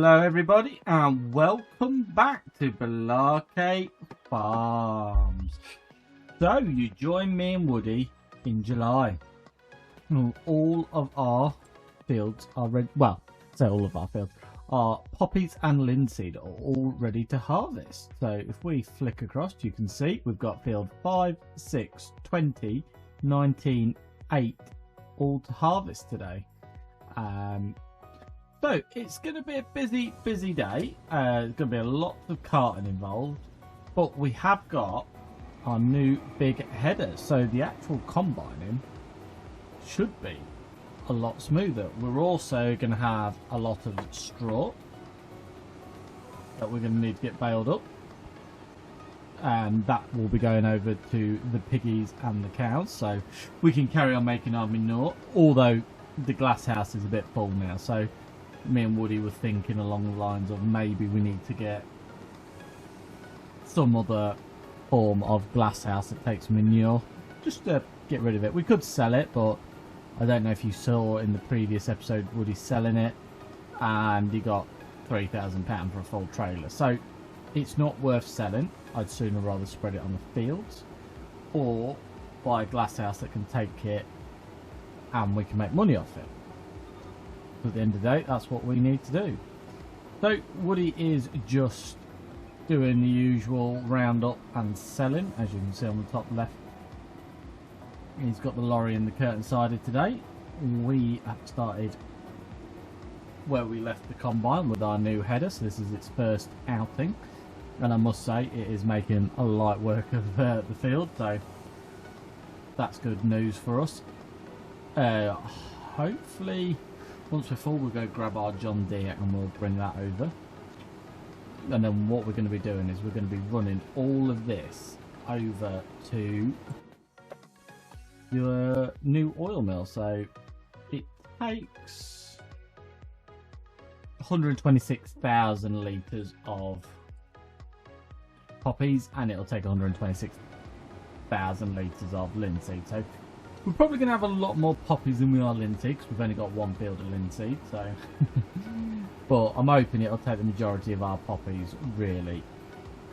Hello everybody and welcome back to Baled Farms. So you join me and Woody in July. All of our fields are ready, well, say all of our fields, our poppies and linseed are all ready to harvest. So if we flick across, you can see we've got field 5, 6, 20, 19, 8 all to harvest today. So it's going to be a busy day. There's going to be a lot of carting involved, but we have got our new big header, so the actual combining should be a lot smoother. We're also going to have a lot of straw that we're going to need to get baled up, and that will be going over to the piggies and the cows, so we can carry on making our manure, although the glass house is a bit full now. So me and Woody were thinking along the lines of maybe we need to get some other form of glass house that takes manure, just to get rid of it. We could sell it, but I don't know if you saw in the previous episode Woody's selling it and he got £3,000 for a full trailer, so it's not worth selling. I'd sooner rather spread it on the fields or buy a glass house that can take it and we can make money off it. At the end of the day, that's what we need to do. So Woody is just doing the usual roundup and selling, as you can see on the top left. He's got the lorry and the curtain sided today. We have started where we left the combine with our new header, so this is its first outing, and I must say it is making a light work of the field, so that's good news for us. Hopefully once we're full, we'll go grab our John Deere and we'll bring that over. And then what we're going to be doing is we're going to be running all of this over to your new oil mill. So it takes 126,000 litres of poppies and it'll take 126,000 litres of linseed. So we're probably going to have a lot more poppies than we are linseed because we've only got one field of linseed, so but I'm hoping it'll take the majority of our poppies, really,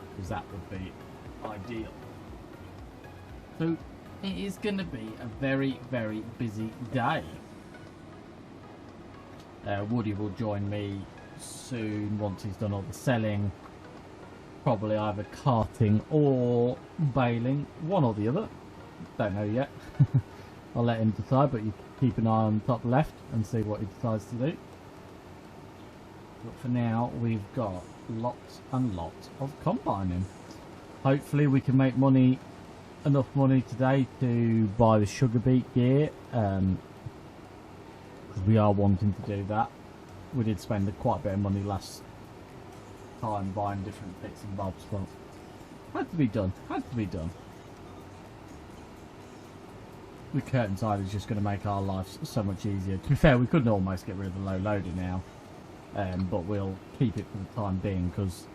because that would be ideal. So it is going to be a very busy day. Woody will join me soon once he's done all the selling, probably either carting or baling, one or the other, don't know yet. I'll let him decide, but you keep an eye on the top left and see what he decides to do. But for now, we've got lots and lots of combining. Hopefully we can make enough money today to buy the sugar beet gear, because we are wanting to do that. We did spend quite a bit of money last time buying different bits and bobs, but had to be done, The curtain side is just going to make our lives so much easier. To be fair, we could almost get rid of the low loader now, but we'll keep it for the time being because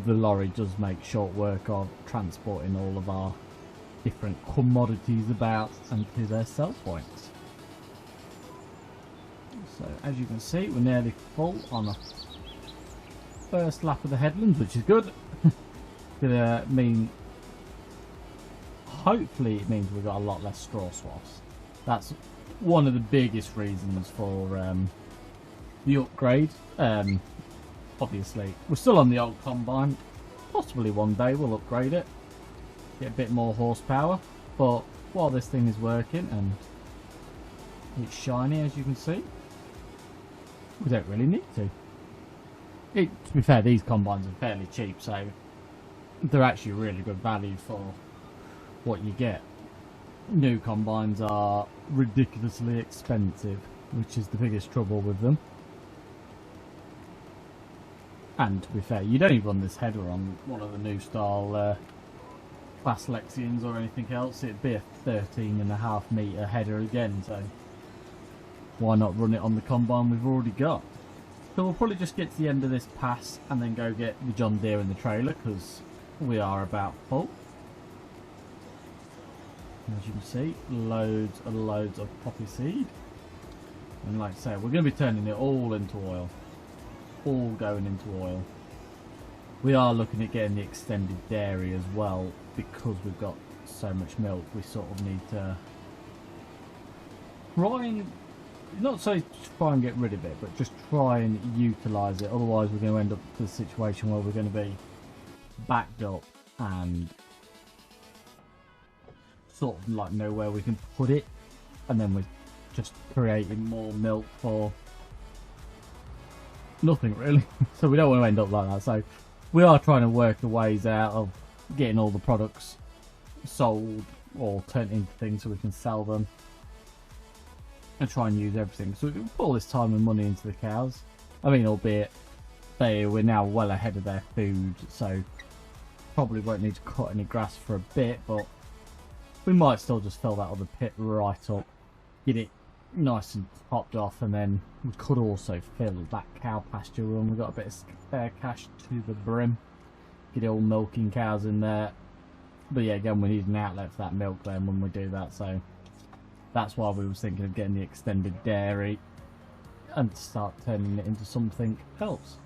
the lorry does make short work of transporting all of our different commodities about and to their sell points. So as you can see, we're nearly full on a first lap of the headlands, which is good. Gonna mean, hopefully it means we've got a lot less straw swaths. That's one of the biggest reasons for the upgrade. Obviously we're still on the old combine, possibly one day we'll upgrade it, get a bit more horsepower, but while this thing is working and it's shiny, as you can see, we don't really need to. To be fair, these combines are fairly cheap, so they're actually really good value for what you get. New combines are ridiculously expensive, which is the biggest trouble with them. And to be fair, you don't even run this header on one of the new style class Lexians or anything else. It'd be a 13.5 metre header again, so why not run it on the combine we've already got? So we'll probably just get to the end of this pass and then go get the John Deere in the trailer because we are about full. As you can see, loads and loads of poppy seed. And like I say, we're going to be turning it all into oil. all going into oil. We are looking at getting the extended dairy as well, because we've got so much milk. We sort of need to try and, not so try and get rid of it, but just try and utilise it. Otherwise we're going to end up with a situation where we're going to be backed up and sort of like know where we can put it, and then we're just creating more milk for nothing really. So we don't want to end up like that. So we are trying to work the ways out of getting all the products sold or turned into things so we can sell them and try and use everything. So we can put all this time and money into the cows. I mean, albeit we're now well ahead of their food, so probably won't need to cut any grass for a bit, but we might still just fill that other pit right up, get it nice and topped off, and then we could also fill that cow pasture run. We've got a bit of spare cash to the brim, get all milking cows in there. But yeah, again, we need an outlet for that milk then when we do that, so that's why we was thinking of getting the extended dairy and start turning it into something else.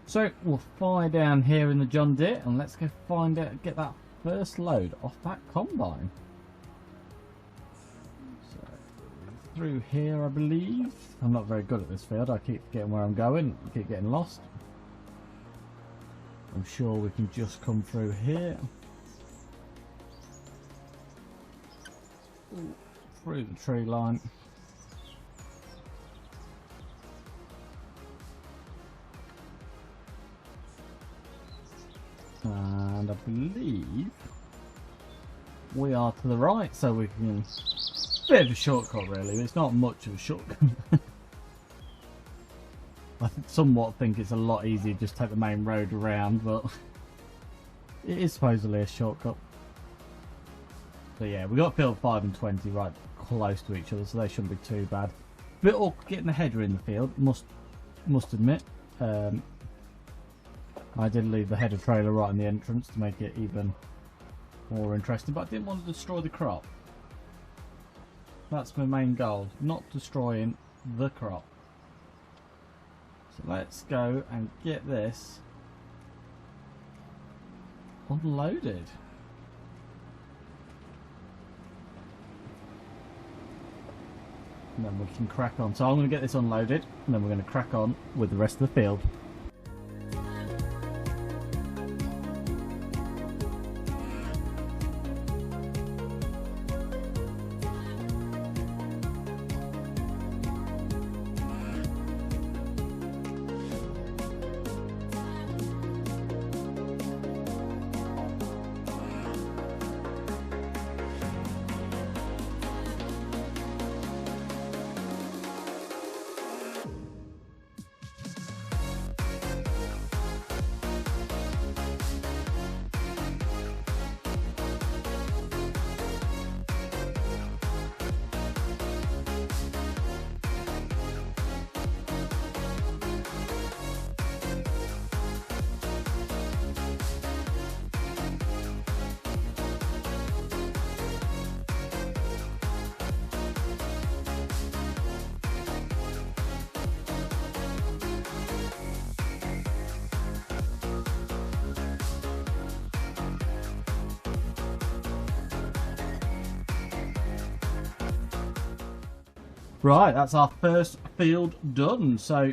So we'll fly down here in the John Deere and let's go find out, get that first load off that combine. So through here, I believe. I'm not very good at this field. I keep forgetting where I'm going, keep getting lost. I'm sure we can just come through here. Ooh, through the tree line. And I believe we are to the right, so we can... Bit of a shortcut really, it's not much of a shortcut. I somewhat think it's a lot easier to just take the main road around, but it is supposedly a shortcut. So yeah, we got field 5 and 20 right close to each other, so they shouldn't be too bad. Bit awkward getting the header in the field, must admit. I did leave the header trailer right in the entrance to make it even more interesting, but I didn't want to destroy the crop. That's my main goal, not destroying the crop. So let's go and get this unloaded. And then we can crack on. So I'm going to get this unloaded and then we're going to crack on with the rest of the field. Right, that's our first field done. So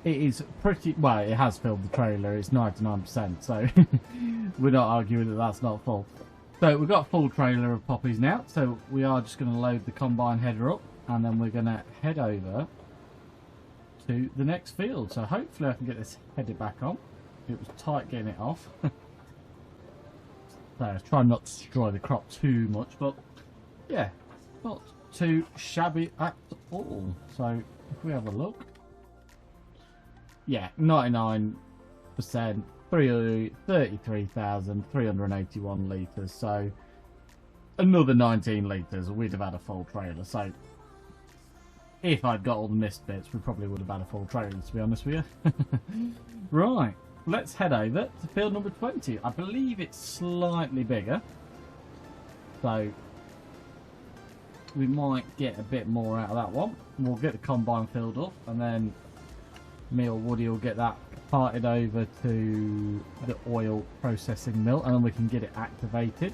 it is pretty, well, it has filled the trailer, it's 99%, so we're not arguing that that's not full. So we've got a full trailer of poppies now, so we are just going to load the combine header up and then we're going to head over to the next field. So hopefully I can get this header back on. It was tight getting it off. So try not to destroy the crop too much, but yeah, not too shabby at all. So if we have a look, yeah, 99%, 33,381 litres. So another 19 litres, we'd have had a full trailer. So if I'd got all the missed bits, we probably would have had a full trailer, to be honest with you. Right, let's head over to field number 20. I believe it's slightly bigger. So we might get a bit more out of that one. We'll get the combine filled up, and then me or Woody will get that parted over to the oil processing mill, and then we can get it activated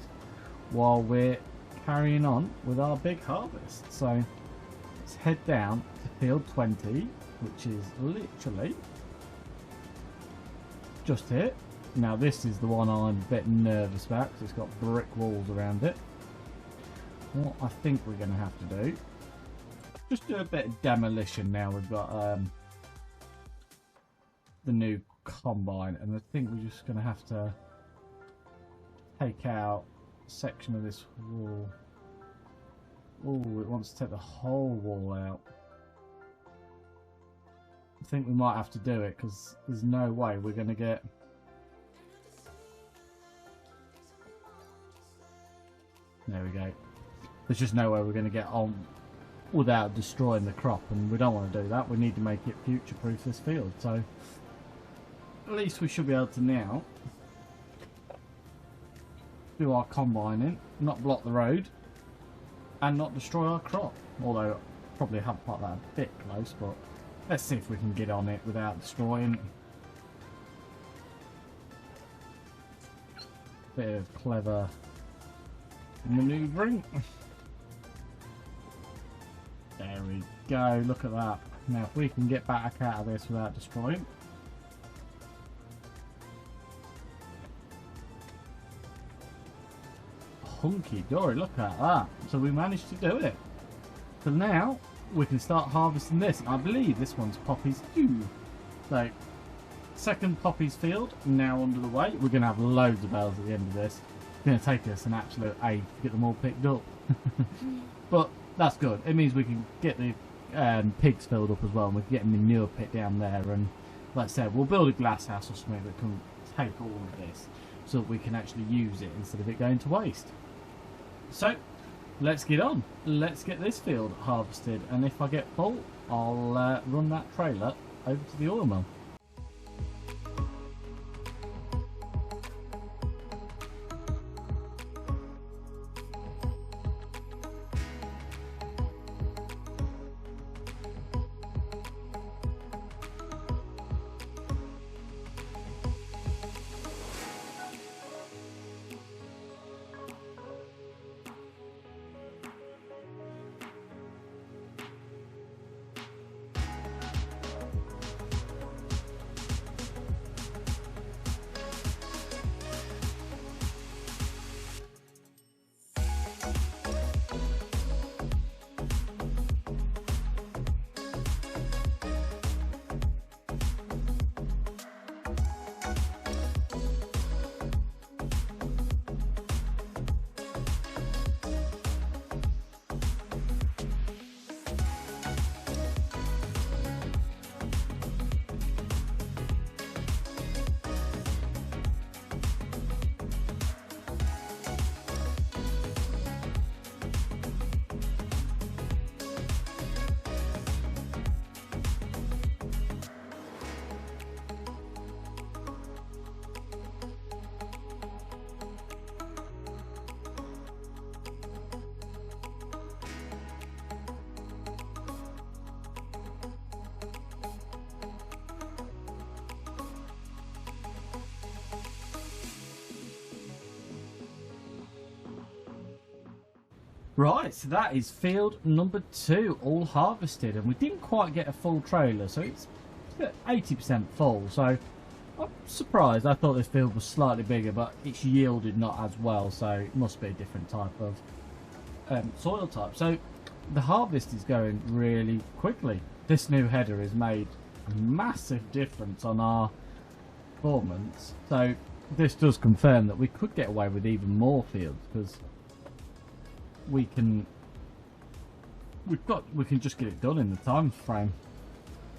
while we're carrying on with our big harvest. So let's head down to field 20, which is literally just here. Now this is the one I'm a bit nervous about because it's got brick walls around it. What I think we're going to have to do, just do a bit of demolition now we've got the new combine, and I think we're just going to have to take out a section of this wall. Oh, it wants to take the whole wall out. I think we might have to do it because there's no way we're going to get... There we go. There's just no way we're going to get on without destroying the crop, and we don't want to do that. We need to make it future-proof, this field. So at least we should be able to now do our combining, not block the road, and not destroy our crop. Although probably have part that a bit close, but let's see if we can get on it without destroying. Bit of clever manoeuvring. There we go, look at that. Now if we can get back out of this without destroying. Hunky dory, look at that. So we managed to do it. So now we can start harvesting this. I believe this one's poppies too. So second poppies field now under the way. We're going to have loads of bales at the end of this. It's going to take us an absolute age to get them all picked up. But that's good. It means we can get the pigs filled up as well, and we can get a manure pit down there. And like I said, we'll build a glass house or something that can take all of this so that we can actually use it instead of it going to waste. So let's get on. Let's get this field harvested, and if I get full, I'll run that trailer over to the oil mill. Right, so that is field number 2, all harvested, and we didn't quite get a full trailer, so it's 80% full. So I'm surprised. I thought this field was slightly bigger, but it's yielded not as well, so it must be a different type of soil type. So the harvest is going really quickly. This new header has made a massive difference on our performance. So this does confirm that we could get away with even more fields, because we can just get it done in the time frame.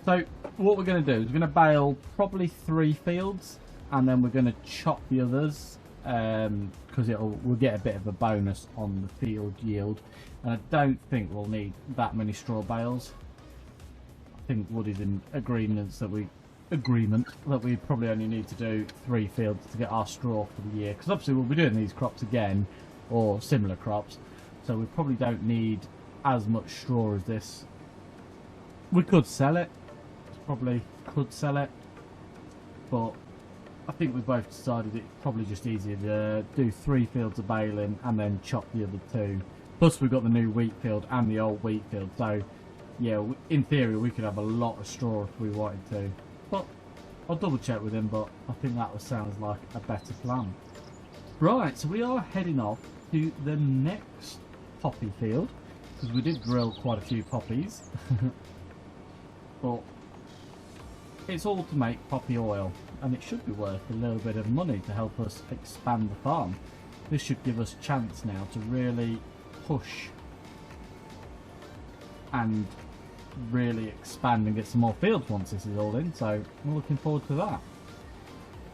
So what we're going to do is we're going to bale probably 3 fields, and then we're going to chop the others because we'll get a bit of a bonus on the field yield, and I don't think we'll need that many straw bales. I think Woody's in agreement that we probably only need to do 3 fields to get our straw for the year, because obviously we'll be doing these crops again, or similar crops. So we probably don't need as much straw as this. We could sell it. Probably could sell it. But I think we both decided it's probably just easier to do 3 fields of baling and then chop the other 2. Plus we've got the new wheat field and the old wheat field. So yeah, in theory we could have a lot of straw if we wanted to. But I'll double check with him, but I think that sounds like a better plan. Right, so we are heading off to the next poppy field, because we did drill quite a few poppies. But it's all to make poppy oil, and it should be worth a little bit of money to help us expand the farm. This should give us a chance now to really push and really expand and get some more fields once this is all in, so we're looking forward to that.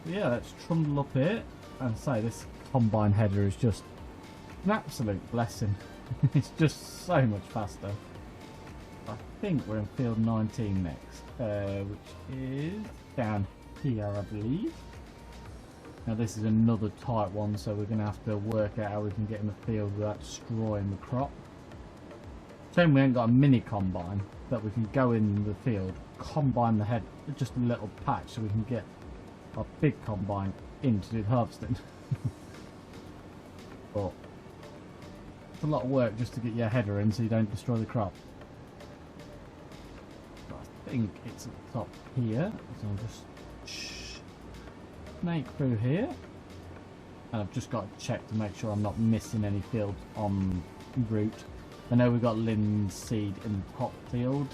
But yeah, let's trundle up here and say this combine header is just an absolute blessing. It's just so much faster. I think we're in field 19 next, which is down here, I believe. Now this is another tight one, so we're going to have to work out how we can get in the field without destroying the crop. Shame we ain't got a mini combine that we can go in the field, combine the head, just a little patch, so we can get our big combine in to do the harvesting. But it's a lot of work just to get your header in so you don't destroy the crop. I think it's at the top here, so I'll just snake through here, and I've just got to check to make sure I'm not missing any fields en route. I know we've got linseed in the top field.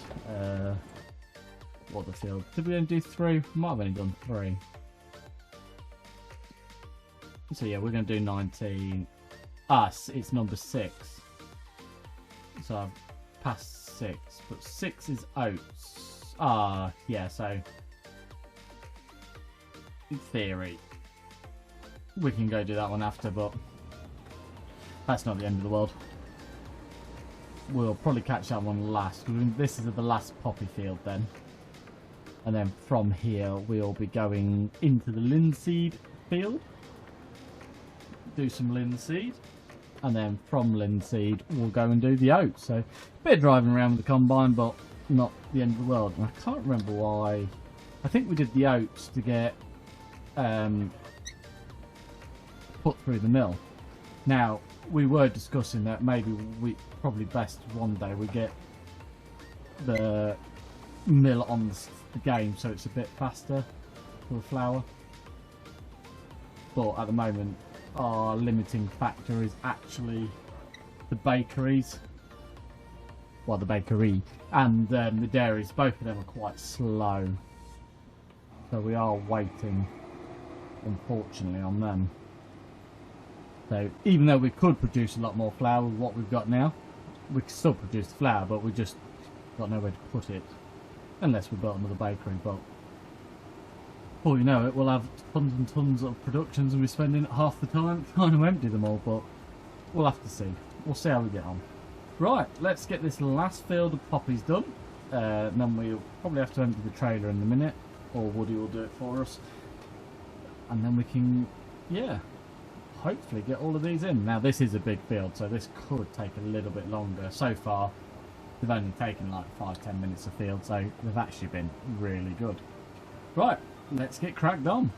What other field? Did we only do 3? Might have only done 3. So yeah, we're going to do 19. It's number 6. So I've passed 6, but 6 is oats. Yeah, so in theory we can go do that one after, but that's not the end of the world. We'll probably catch that one last. This is the last poppy field then. And then from here we'll be going into the linseed field. Do some linseed. And then from linseed we'll go and do the oats. So a bit of driving around with the combine, but not the end of the world. And I can't remember why. I think we did the oats to get put through the mill. Now, we were discussing that maybe we probably best one day we get the mill on the game so it's a bit faster for the flour. But at the moment, our limiting factor is actually the bakeries. Well, the bakery and the dairies. Both of them are quite slow. So we are waiting, unfortunately, on them. So even though we could produce a lot more flour with what we've got now, we can still produce the flour, but we just got nowhere to put it. Unless we built another bakery, but before you know it, we'll have tons and tons of productions and we're spending half the time trying to empty them all, but we'll have to see. We'll see how we get on. Right, let's get this last field of poppies done. And then we'll probably have to empty the trailer in a minute, or Woody will do it for us. And then we can, yeah, hopefully get all of these in. Now this is a big field, so this could take a little bit longer. So far they've only taken like 5-10 minutes a field, so they've actually been really good. Right, let's get cracked on.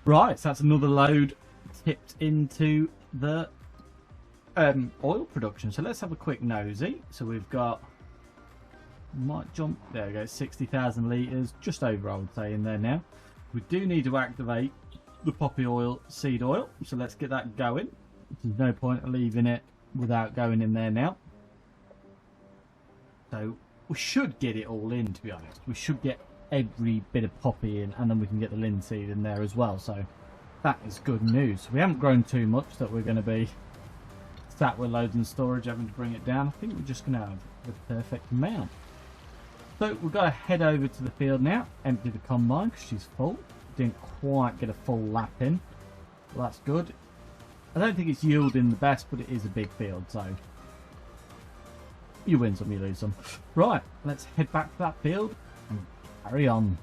Right, so that's another load tipped into the oil production. So let's have a quick nosy. So we've got, might jump, there we go, 60,000 litres, just over I would say in there now. We do need to activate the poppy oil seed oil, so let's get that going. There's no point of leaving it without going in there now. So we should get it all in, to be honest. We should get every bit of poppy in, and then we can get the linseed in there as well. So that is good news. We haven't grown too much that we're going to be sat with loads in storage having to bring it down. I think we're just going to have the perfect amount. So we've got to head over to the field now, empty the combine because she's full. Didn't quite get a full lap in. Well, that's good. I don't think it's yielding the best, but it is a big field, so you win some, you lose some. Right, let's head back to that field and carry on.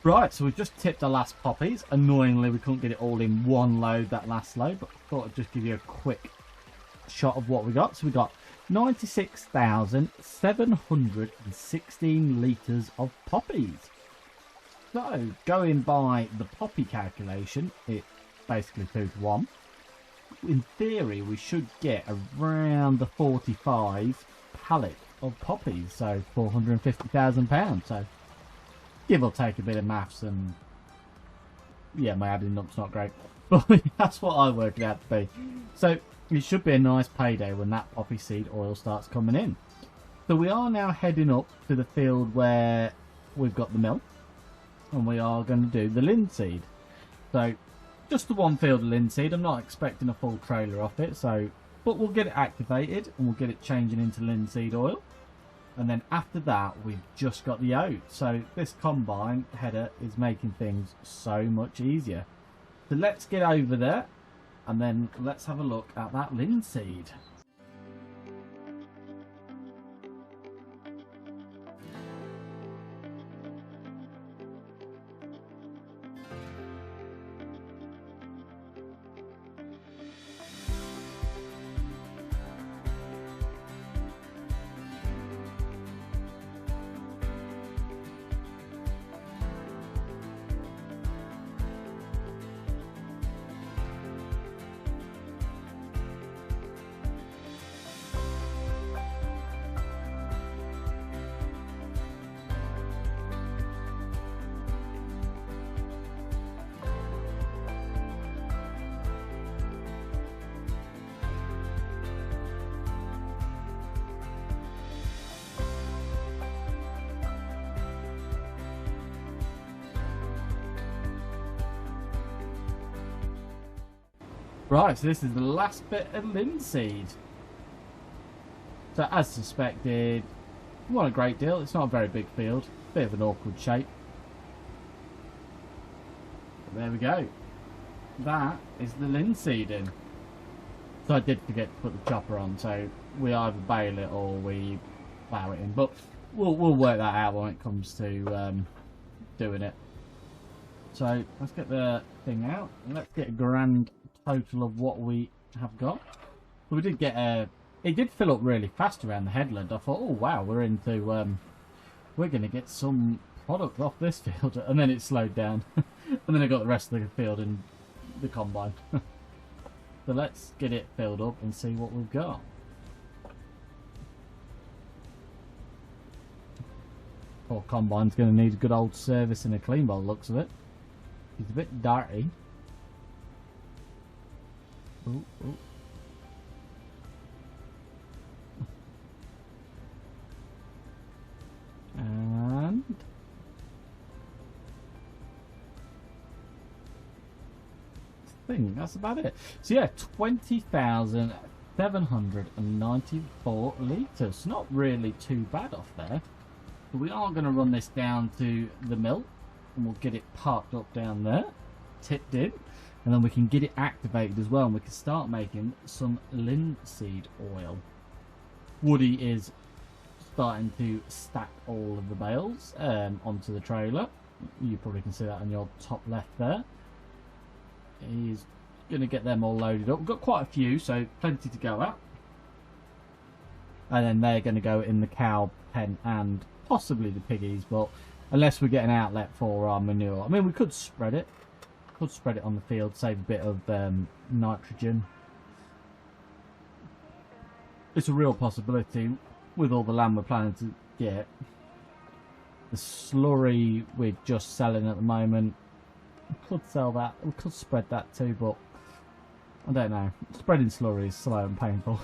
Right, so we've just tipped the last poppies. Annoyingly, we couldn't get it all in one load, that last load, but I thought I'd just give you a quick shot of what we got. So we got 96,716 litres of poppies. So, going by the poppy calculation, it's basically 2 to 1. In theory, we should get around the 45 pallet of poppies, so £450,000. So, give or take a bit of maths, and yeah, my adding up's not great, but that's what I work it out to be. So it should be a nice payday when that poppy seed oil starts coming in. So we are now heading up to the field where we've got the mill, and we are going to do the linseed. So just the one field of linseed. I'm not expecting a full trailer off it, so but we'll get it activated and we'll get it changing into linseed oil. And then after that, we've just got the oats. So this combine header is making things so much easier. So let's get over there and then let's have a look at that linseed. Right, so this is the last bit of linseed. So as suspected, not a great deal. It's not a very big field. Bit of an awkward shape. But there we go. That is the linseed in. So I did forget to put the chopper on, so we either bale it or we plough it in. But we'll work that out when it comes to doing it. So let's get the thing out and let's get a grand total of what we have got. We did get a... It did fill up really fast around the headland. I thought, oh wow, we're into... we're going to get some product off this field. And then it slowed down. And then I got the rest of the field in the combine. So let's get it filled up and see what we've got. Poor combine's going to need a good old service and a clean by the looks of it. It's a bit dirty. Ooh, ooh. And I think that's about it. So yeah, 20,794 litres. Not really too bad off there. But we are going to run this down to the mill and we'll get it parked up down there, tipped in, and then we can get it activated as well and we can start making some linseed oil. Woody is starting to stack all of the bales onto the trailer. You probably can see that on your top left there. He's going to get them all loaded up. We've got quite a few, so plenty to go at. And then they're going to go in the cow pen and possibly the piggies, but unless we get an outlet for our manure. I mean, we could spread it. Could spread it on the field, save a bit of nitrogen. It's a real possibility with all the land we're planning to get. The slurry we're just selling at the moment, we could sell that. We could spread that too, but I don't know. Spreading slurry is slow and painful.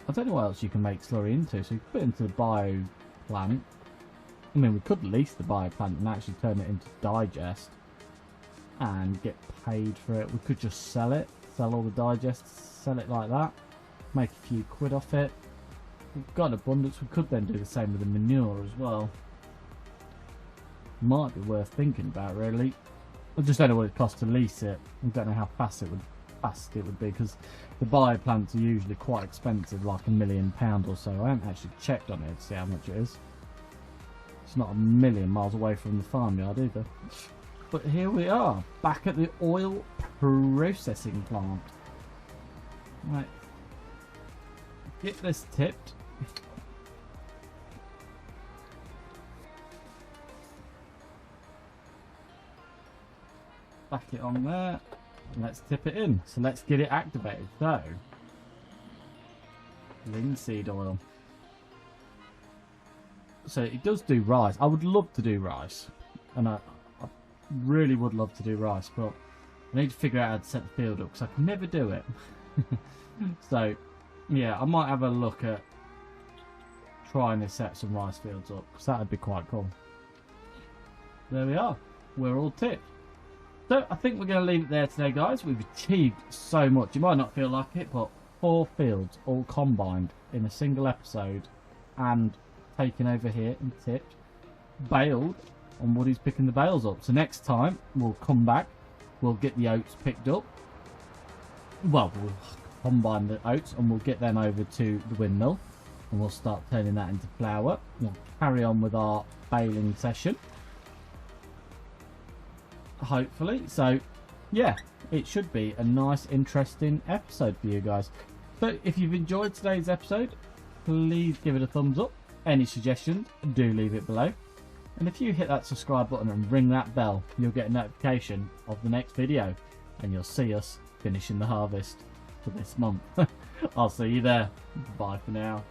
I don't know what else you can make slurry into. So you could put it into the bio plant. I mean, we could lease the bio plant and actually turn it into digest and get paid for it. We could just sell it, sell all the digests, sell it like that, make a few quid off it. We've got an abundance. We could then do the same with the manure as well. Might be worth thinking about, really. I just don't know what it costs to lease it. I don't know how fast it would be, because the bio plants are usually quite expensive, like £1 million or so. I haven't actually checked on it to see how much it is. It's not a million miles away from the farmyard either. But here we are, back at the oil processing plant. Right, get this tipped. Back it on there. Let's tip it in. So let's get it activated. So, linseed oil. So it does do rice. I would love to do rice, and I really would love to do rice, but I need to figure out how to set the field up because I can never do it. So yeah, I might have a look at trying to set some rice fields up because that would be quite cool. There we are. We're all tipped. So I think we're going to leave it there today, guys. We've achieved so much. You might not feel like it, but 4 fields all combined in a single episode and taken over here and tipped, baled, and Woody's picking the bales up. So next time we'll come back, we'll get the oats picked up. Well, we'll combine the oats and we'll get them over to the windmill and we'll start turning that into flour. We'll carry on with our baling session, hopefully. So yeah, it should be a nice interesting episode for you guys. So if you've enjoyed today's episode, please give it a thumbs up. Any suggestions, do leave it below. And if you hit that subscribe button and ring that bell, you'll get a notification of the next video and you'll see us finishing the harvest for this month. I'll see you there. Bye for now.